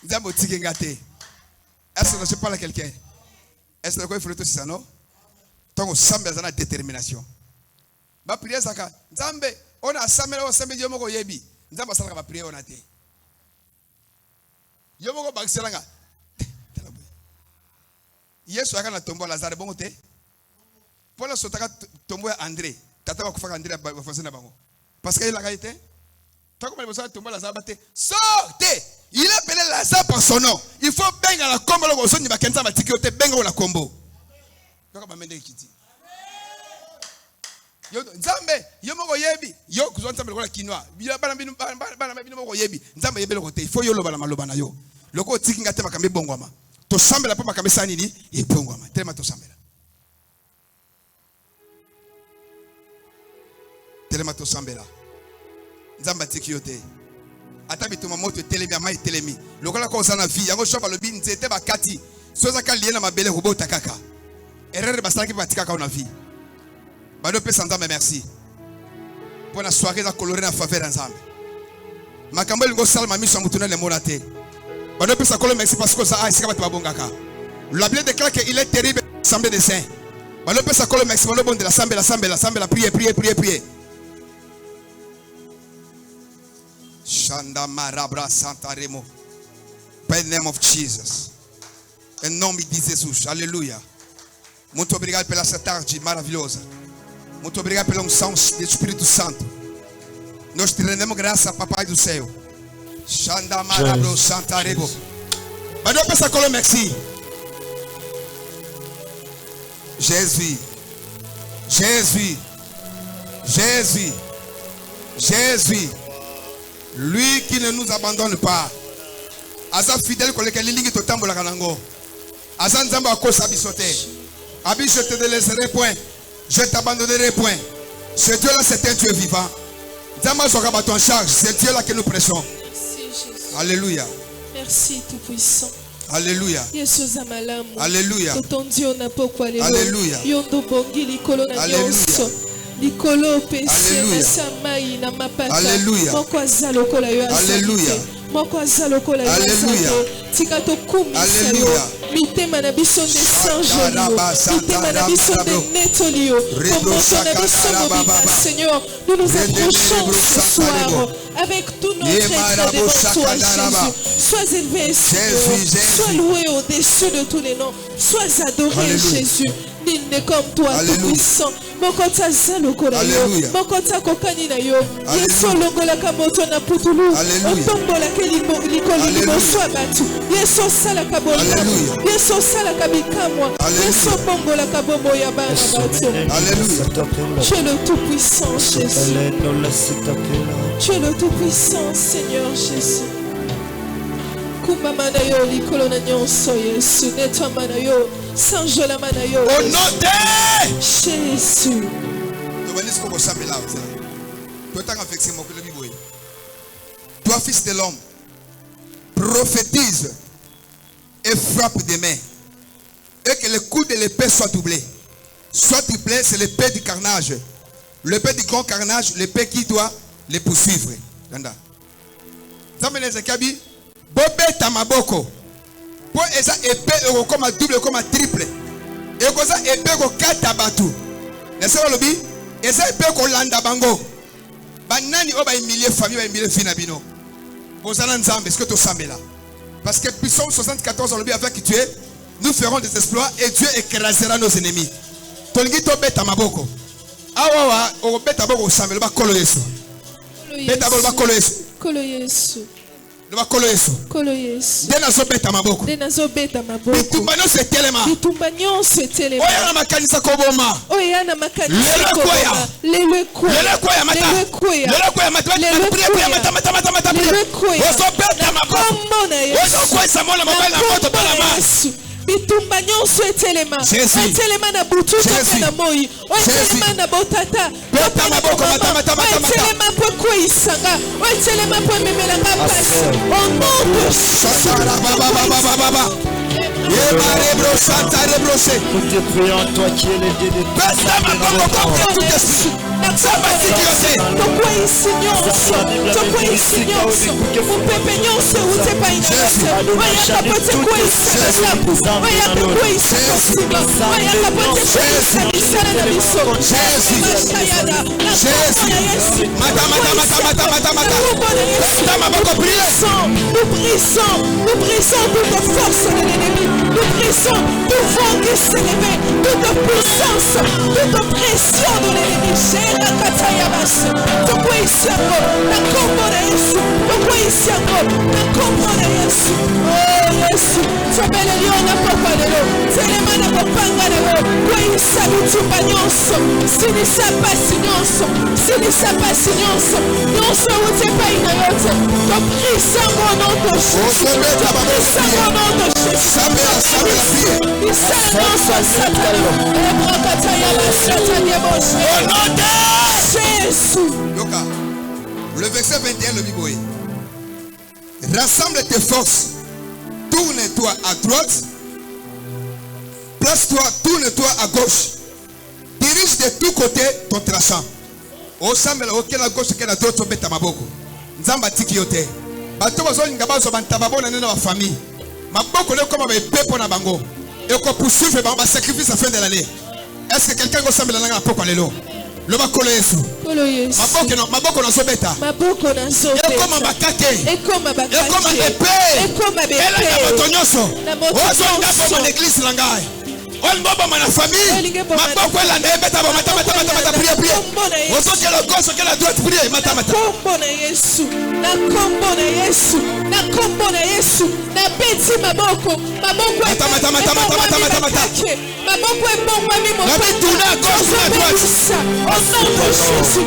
Nzambo tiki ngate. Est-ce que je parle à quelqu'un? Est-ce que il faut tout ça non? Tant que sambe zana détermination. Ba prière saka. Nzambe on a sambe o sambe yo moko yebi. Nzamba salaka ba prière on a té. Yo moko ba selanga. Yesu akana tombo Lazare bongo te. Paul sotaka tombo ya André. Tata ba kufaka André ba fazena bango. Parce qu'il a gagné. Tant que le tombo Lazare baté. Sortez. Il a appelé Lazare par son nom. Il faut benga la combo le gozo ni ba kenza ba tikiote benga la combo. Donc ba mende kiti. Yo Nzambe yo moko yebi. Yo kuzo Nzambe ko la kinwa. Bila bana bino moko yebi. Nzambe yebe le côté. Il faut yo loba la maloba na yo. Loko tikinga te makambe bongwama. To sambela pa makambe sanini e bongwama. Tellement to sambela. Tellement to sambela. Nzamba tikiote. Ata bituma moto telemi amai telemi. Lokola ko sana vie yango shoba lobi nzete bakati. Soza ka liena mabele robota kaka. erreur bastaki batika ka na vie. Bado pesa nzambe merci. Pour la soirée la colorée na faveur ensemble. Makambo lingo salma miso mutuna le monate. Bado pesa kolo merci parce que ça a esika ba bongaka. La Bible déclare qu'il est terrible l'assemblée des saints. Bado pesa kolo merci bado bon de l'assemblée la prière. Shanda marabra santa remo. By the name of Jesus. Em nome de Jesus. Aleluia. Muito obrigado pela essa tarde maravilhosa. Muito obrigado pela unção do Espírito Santo. Nós te rendemos graça, Papai do céu. Shanda marabro santa remo. Mas não pensa com merci. Jésus. Lui qui ne nous abandonne pas. Asa fidèle pour lequel il est au temple de la Kanango. Asa nzamba akosa bisote. Abi je te délaisserai point. Je t'abandonnerai point. Ce Dieu là c'est un Dieu vivant. Nzamba sera ton charge. C'est Dieu là que nous prêchons. Merci Jésus. Alléluia. Merci tout puissant. Alléluia. Alléluia. Alléluia. Yondo bongi likolo na nyonso. Likolo pese na samai na mapata. Moko azalo kola yo asante. Moko azalo kola yo asante. Tika to kumisa yo. Mitema na biso de sanjolio. Mitema na biso de netolio. Komboto na biso mobima, Seigneur. Nous nous approchons ce soir avec tout notre être devant toi, Jésus. Sois élevé, Seigneur. Sois loué au-dessus de tous les noms. Sois adoré, Jésus. Nul n'est comme toi, tout-puissant. Mokota zalokola yo. Mokota kokani na yo. Yeso longola kamoto na putulu. Otombola ke likoli limoswa batu. Yeso sala kabola. Yeso sala kabikamwa. Yeso bongola kabombo ya bana batu. Tu es le tout-puissant, Jésus. Tu es le tout-puissant, Seigneur Jésus. Kumba mana yo likolo na nyonso Yesu. Netwa mana yo. Sanjola mana yo. Au nom de Jésus. Toi, fils de l'homme, prophétise et frappe des mains. Et que le coup de l'épée soit doublé. Soit doublé, c'est l'épée du carnage. L'épée du grand carnage, l'épée qui doit les poursuivre. Bobeta maboko. Pour esa épée comme double comme triple. Et comme ça épée ko kata batu. N'est-ce pas lobi? Esa épée ko landa bango. Banani oba humilier famille, ba humilier fina bino. Bozana nzambe, est-ce que tu sambe là? Parce que Psaume 74 lobi avec Dieu, nous ferons des exploits et Dieu écrasera nos ennemis. Tongi to beta maboko. Awa o beta boko sambe ba kolo Yesu. Beta boko ba kolo Yesu. Kolo Yesu. Kolo Yesu. Kolo Yesu. Denazo beta maboko. Denazo beta maboko. Bitumba nyonso etelema. Bitumba nyonso etelema. Oya na makanisa koboma. Oya na makanisa koboma. Lelo koya. Lelo koya mata. Lelo koya. Lelo koya mata. Prière mata. Lelo koya. Oso beta maboko. Komona Yesu. Oso koya samola mabala na moto bala ma. Bitumba nyonso etelema. Etelema na butu tope na moi. Etelema na botata. Beta maboko mata. Etelema po koisanga. Etelema po memelanga pasi. Au nom de Jésus. Nous te prions, toi qui es le Dieu de tout. Nous brisons toute force de l'ennemi. Nous brisons tout vent qui s'est levé, toute puissance, toute pression de l'ennemi. Shera Katayabas. Pourquoi ici encore? La combo de Yesu. Pourquoi ici encore? La combo de Yesu. Oh Yesu. Tu as le lion na papa de l'eau. C'est le man de panga de l'eau. Quoi il s'habille tout bagnoso. Si ni sa passe nyonso. Si ni sa passe nyonso. Nyonso où t'es pas une yote. Tu brise au nom de Jésus. Tu brise au nom de Jésus. Le verset 21 le Bible. Rassemble tes forces, tourne-toi à droite, Place-toi, tourne-toi à gauche. Dirige de tous côtés ton tranchant. Au sambela auquel à gauche qu'elle a d'autres bêtes à maboko. Nzamba tikiote. Bato bazolinga bazo bantababo na nena wa famille. Maboko le comme avec pepo na bango. Et qu'on poursuivre ba sacrifice à la fin de l'année. Est-ce que quelqu'un go sambela na poko lelo? Le bakolo Yesu. Maboko na sobeta. Maboko na sobeta. Et comme bakake. Et comme bakake. Et comme épée. Et comme épée. Et la motonyoso. Ozo ngabo na église langai. On boba na famille. Maboko la nebeta ba mata prier. Ozo que la gauche que la droite prier mata. Kombo na Yesu. Na kombo na Yesu. Na kombo na Yesu. Na beti maboko. Maboko. Mata. Maboko est bon mami mon. La bête tourne à gauche ou à droite. Au nom de Jésus.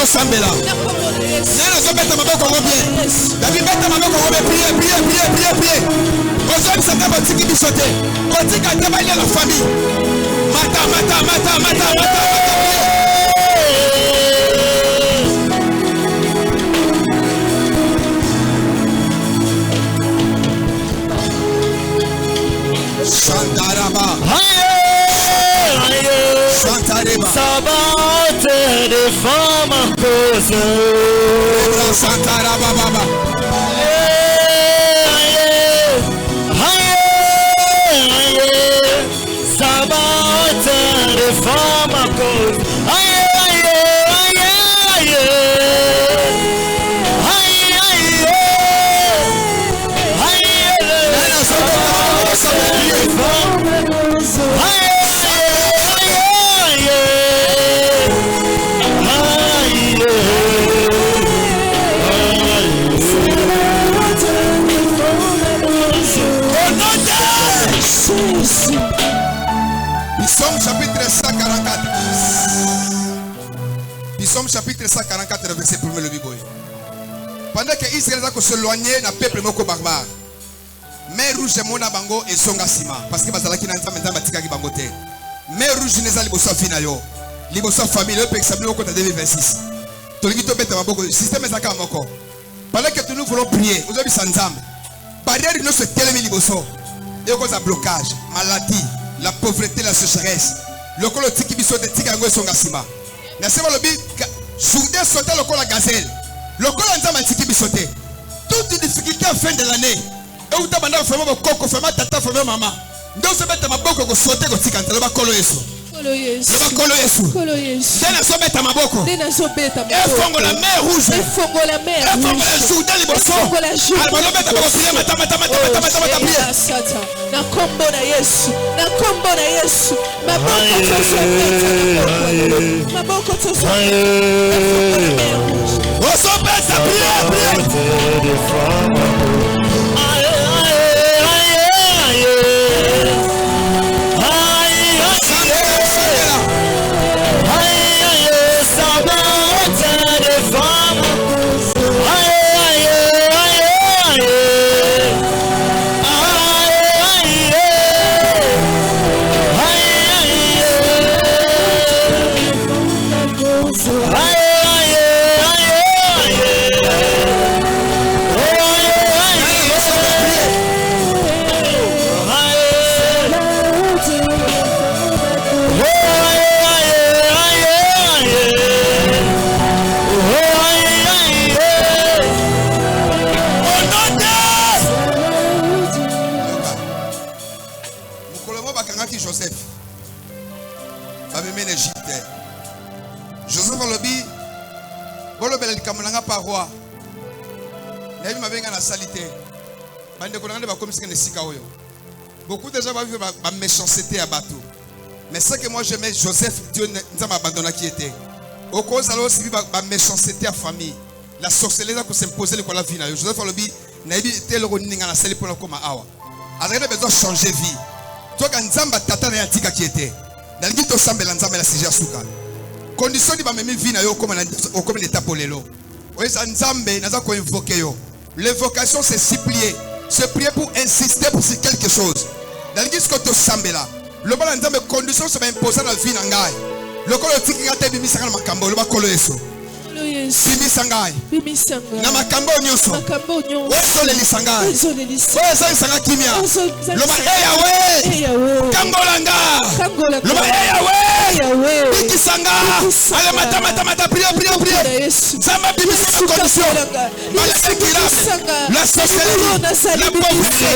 Sambela. Nana zo beta maboko bien. David beta maboko prier. Aujourd'hui ça va tiki bisoté. On dit qu'à travailler la famille. Mata. Shantaraba. Sabat de femme à cause. Shantaraba baba. Sabat de femme à cause. Psaume chapitre 144. Psaume chapitre 144, verset 1er le Bible. Pendant que Israël a s'éloigné d'un peuple moko barbare. Mais rouge est mon bango et son gasima. Parce que bazalaki na nzambe nzambe atikaki bango te. Mais rouge neza liboso fina yo. Liboso famille le pek sabino ko ta 2026. Tolingi to beta maboko système ezaka moko. Pendant que nous voulons prier, aujourd'hui sans nzambe. Barrière nous se telemi liboso. Et cause à blocage, maladie, la pauvreté, la sécheresse. Le colo tiki biso de tika ngo son gasima. Na sema lobi journée sauter le colo la gazelle. Le colo nzambe tiki biso te. Toute difficulté à fin de l'année. Et où t'as bandé famille koko famille tata famille maman. Donc se mettre ma boko ko sauter ko tika ntela ba kolo Yesu. Kolo Yesu. Kolo Yesu. Kolo Yesu. Tena so beta maboko. Tena so beta maboko. Et fongo la mer rouge. Et fongo la mer rouge. Et fongo la journée liboso. Fongo la journée. Alba no beta ko prier mata prier. Na kombo na Yesu. Na kombo na Yesu. Maboko to so beta. Maboko to so beta. O so beta prier. Paroi. Naïvi m'a bien à la salité. Beaucoup de gens vont vivre ma méchanceté à bateau. Mais ce que moi j'aimais, Joseph, Dieu nous a abandonné qui était. Au cause alors aussi ma méchanceté à famille. La sorcellerie qui s'imposait le la vie. Joseph a dit, naïvi tel running à la salle pour le coma awa. Alors il a besoin de changer vie. Toi quand Nzamba tata na yatika qui était. Dans le guito semble Nzamba la sigia souka. Condition di ba memi vie na yo comme l'état pour lelo. L'évocation, c'est supplier. Se prier pour insister pour quelque chose. Dans l'église, quand tu sambes là, le bon endroit, mes conditions sont imposées dans la vie. Le col de Tiki Gate, Bimi Sangal Makambo, le Bakolo Yeso. Bimi Sangai. Namakambo Nyoso. Oso Leli Sangai. Oso Sangai Kimia. Loma Yahweh. Kangolanga. Loma Yahweh. Biki Sanga. Allez, mata, priez. Zamba Bimi Sangai condition. Maladie qui la sorcellerie, la pauvreté,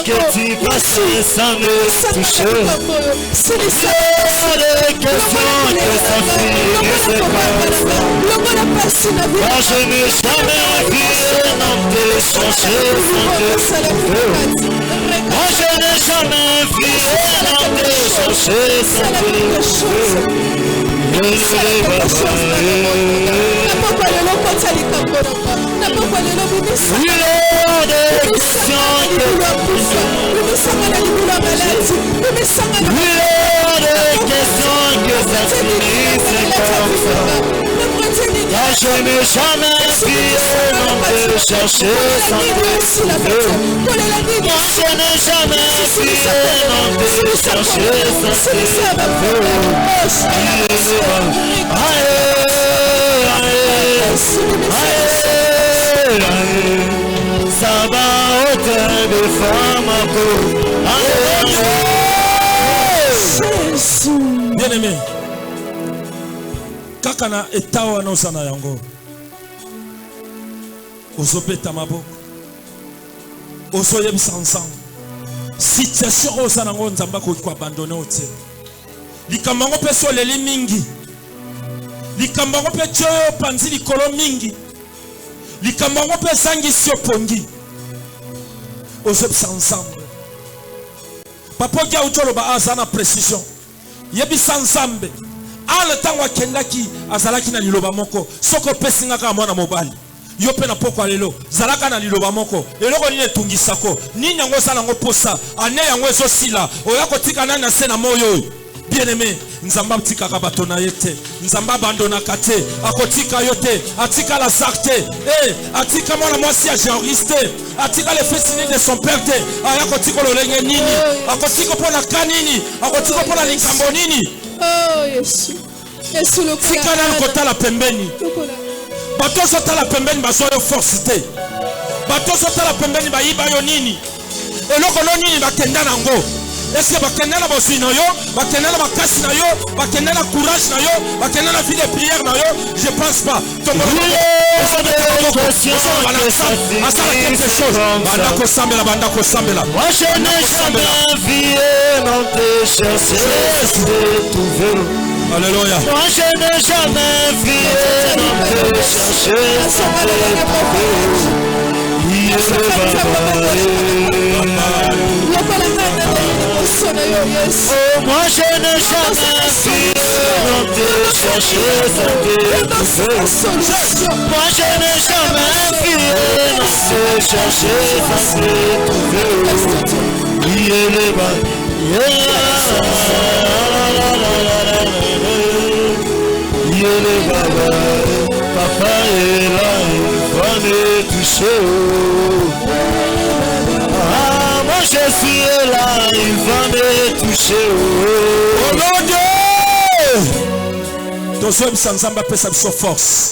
que tu passes sans me toucher. C'est les questions que ça fait. Moi je n'ai jamais vu un homme te chercher sans te trouver. Moi je n'ai jamais vu un homme te chercher sans te trouver. Je n'ai jamais vu un homme te chercher sans te trouver. Moi je n'ai jamais vu un homme te chercher sans te trouver. Ça va autant de femmes à bien aimé. Kakana etawa na osana yango ozobeta maboko ozoyebisa ensemble situation osana ngo nzamba ko abandonner otie likambo ngo peso leli mingi likambo ngo pe tio panzi likolo mingi likambo ngo pe sangi sio pongi ozobisa ensemble papa kia utolo ba azana précision yebisa ensemble le temps wa kendaki azalaki na liloba moko soko pesinga ka mwana mobali yo pe na poko alelo zalaka na liloba moko eloko nini etungisako nini yango sala ngo posa ane yango ezosila oya kotika nani na se na moyo bien aimé nzamba tika ka bato na yete nzamba bandona kate akotika yote atika la sakte atika mwana mwasi ya jeuriste atika le fesini de son père te aya kotika lolenge nini akotika pona kanini akotika pona likambo nini. Oh Yesu. Yesu le kota. Sikana kota la pembeni. Bato sota la pembeni baso yo force te. Bato sota la pembeni ba yiba yo nini. Eloko no nini bakenda nango. Est-ce que bakenda na bosi na yo, bakenda na bakasi na yo, bakenda na courage na yo, bakenda na vie de prière na yo, je pense pas. Tombe moi je n'ai jamais vu non te chercher de trouver. Alléluia. Moi je n'ai jamais vu non te chercher sans te trouver. Oh, moi je n'ai jamais vu non te chercher sans te trouver. Moi je n'ai jamais vu non te chercher sans te trouver. Papa est là, il va me toucher. Ah, moi je suis là, il va me toucher. Oh mon Dieu! Tozo bisanzamba pesa biso force.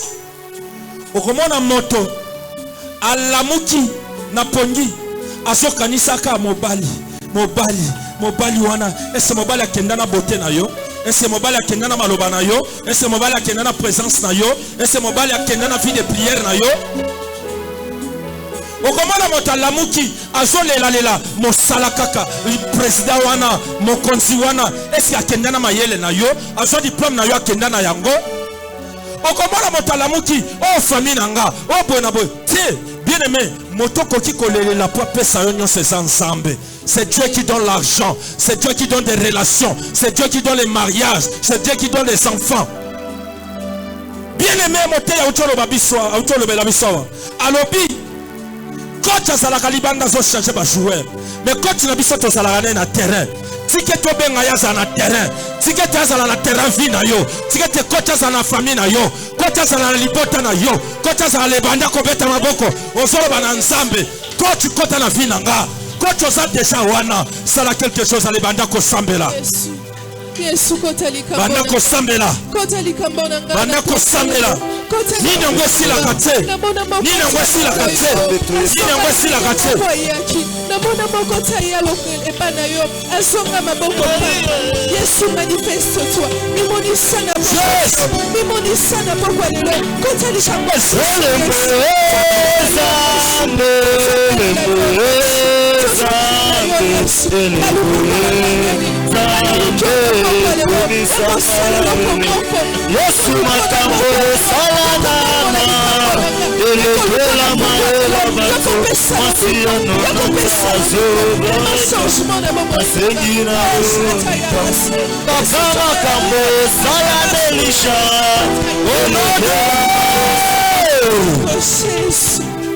Okomona moto alamuki na pongi asokanisaka mobali wana ese mobali akenda na beauté na yo. Ese mobali akenda na maloba na yo, ese mobali akenda na présence na yo, ese mobali akenda na vie de prière na yo. Okomona moto lamuki azolela mosala kaka président wana mokonzi wana ese akenda na mayele na yo, azo diplôme na yo akenda na yango. Okomona moto lamuki o famille nanga, o bona boy. Tiens, bien aimé, moto koki kolela po pesa yo nyonso ensemble. C'est Dieu qui donne l'argent, c'est Dieu qui donne des relations, c'est Dieu qui donne les mariages, c'est Dieu qui donne les enfants. Bien aimé, moté ya utolo babiswa, utolo belabisawa. Alobi, coach azalaka libanda zo changer ba joueur. Mais coach na biso to zalaka na terrain. Ticket to benga ya na terrain. Ticket azala na terrain vie na yo. Ticket kocha za na famille na yo. Kocha za na libota na yo. Kocha za le banda ko beta maboko. Osolo bana nzambe. Coach kota na vie na nga. Coach oza déjà wana. Sala quelque chose ale banda ko sambela. Yesu kotalika banda ko sambela. Kotalika mbona nga. Banda ko sambela. Nini ngwesi la kate. Nini ngwesi la kate. Nini ngwesi la kate. Namona moko taya lokele bana yo asonga maboko pa. Yesu manifeste toi. Mimoni sana poko. Mimoni sana poko lelo. Kotalika Yesu makambo salana elekela maela bato masiano masengira baka makambo salana elisha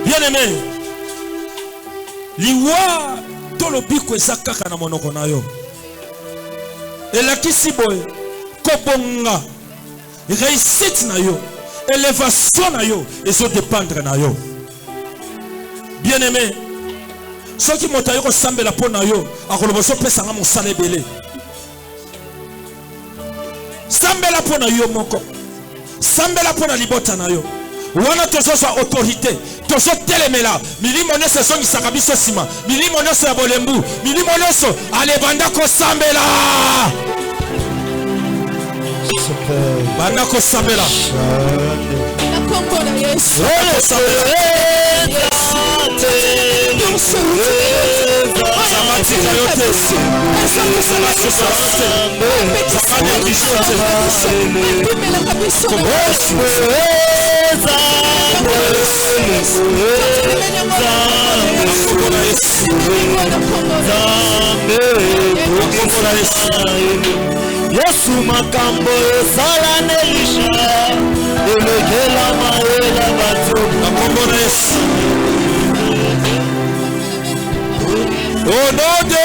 bien-aimé liwa tolobiko ezakaka na monoko na yo elakisi boye kobonga réussite na yo élévation na yo ezo dépendre na yo bien-aimé soki moto ayo kosambela mpo na yo akoloba ozopesanga mosala ebele sambela mpo na yo moko sambela mpo na libota na yo wana tozozwa autorité tozotelemela milimo nyonso ezongisaka biso nsima milimo nyonso ya bolembu milimo nyonso alebanda kosambela banda kosambela na kombo na Yesu samatika yo te Yesu makambo sala nelisha elekela maela bato makombo na Yesu au nom de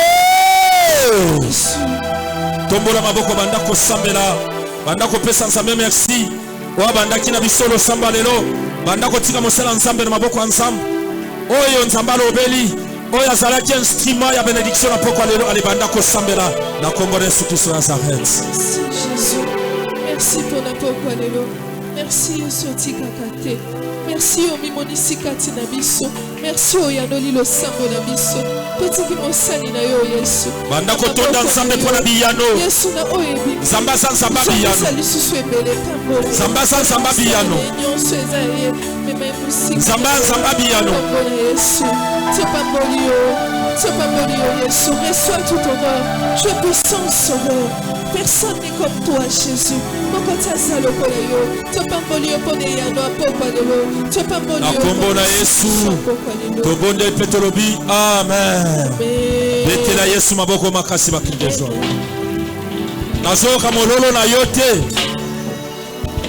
tombola maboko banda kosambela banda kopesa nzambe merci oya bandaki na bisolo samba lelo banda kotika mosala nzambe na maboko ya nzambe oyo nzambe alobeli oyo azalaki instrument ya bénédiction na poko lelo alebanda kosambela na kombo na Yesu Kristo Nazareth. Jésus, merci pour na poko lelo. Merci Yesu otikaka te. Merci omimonisi kati na biso. Merci oyandoli losambo na biso. Totiki mosali na yo Yesu. Banda kotonda nzambe mpona biyano. Yesu na oyebi. Nzamba sa nzamba biyano. Nzamba sa nzamba biyano. Nzamba nzamba biyano. Yesu. Yesu. Reçois tout honneur. Tu es puissant sauveur. Personne n'est comme toi Jésus. Na kombo na Yesu tobonde petolobi amen. Betela Yesu maboko makasi bakindezwa nazoka mololo na yo te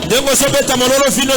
ndengo sobeta mololo vino